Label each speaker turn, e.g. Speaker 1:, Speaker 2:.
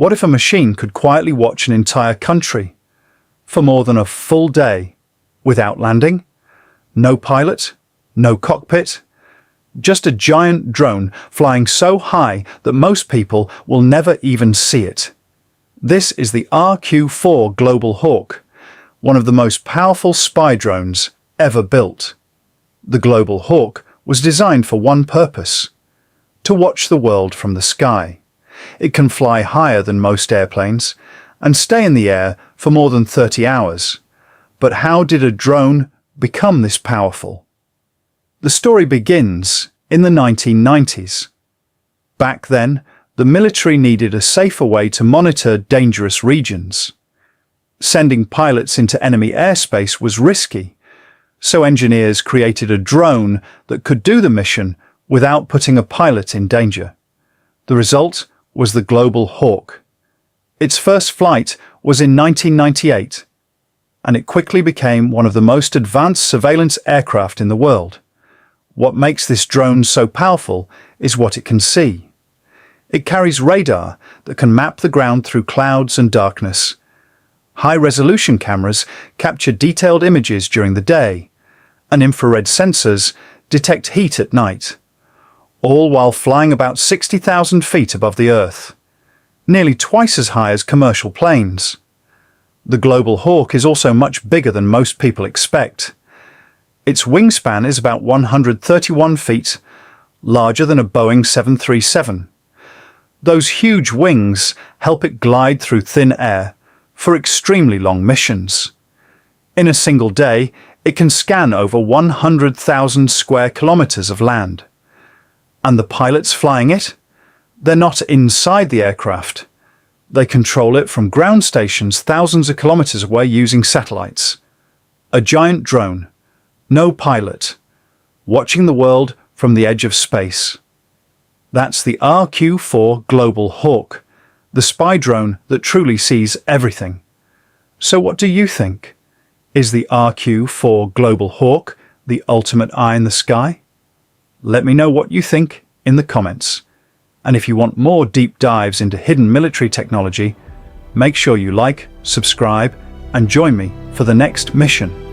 Speaker 1: What if a machine could quietly watch an entire country for more than a full day without landing? No pilot, no cockpit, just a giant drone flying so high that most people will never even see it. This is the RQ-4 Global Hawk, one of the most powerful spy drones ever built. The Global Hawk was designed for one purpose: to watch the world from the sky. It can fly higher than most airplanes and stay in the air for more than 30 hours. But how did a drone become this powerful? The story begins in the 1990s. Back then, the military needed a safer way to monitor dangerous regions. Sending pilots into enemy airspace was risky, so engineers created a drone that could do the mission without putting a pilot in danger. The result was the Global Hawk. Its first flight was in 1998, and it quickly became one of the most advanced surveillance aircraft in the world. What makes this drone so powerful is what it can see. It carries radar that can map the ground through clouds and darkness. High-resolution cameras capture detailed images during the day, and infrared sensors detect heat at night, all while flying about 60,000 feet above the Earth, nearly twice as high as commercial planes. The Global Hawk is also much bigger than most people expect. Its wingspan is about 131 feet, larger than a Boeing 737. Those huge wings help it glide through thin air for extremely long missions. In a single day, it can scan over 100,000 square kilometers of land. And the pilots flying it? They're not inside the aircraft. They control it from ground stations thousands of kilometers away using satellites. A giant drone, no pilot, watching the world from the edge of space. That's the RQ-4 Global Hawk, the spy drone that truly sees everything. So what do you think? Is the RQ-4 Global Hawk the ultimate eye in the sky? Let me know what you think in the comments. And if you want more deep dives into hidden military technology, make sure you like, subscribe, and join me for the next mission.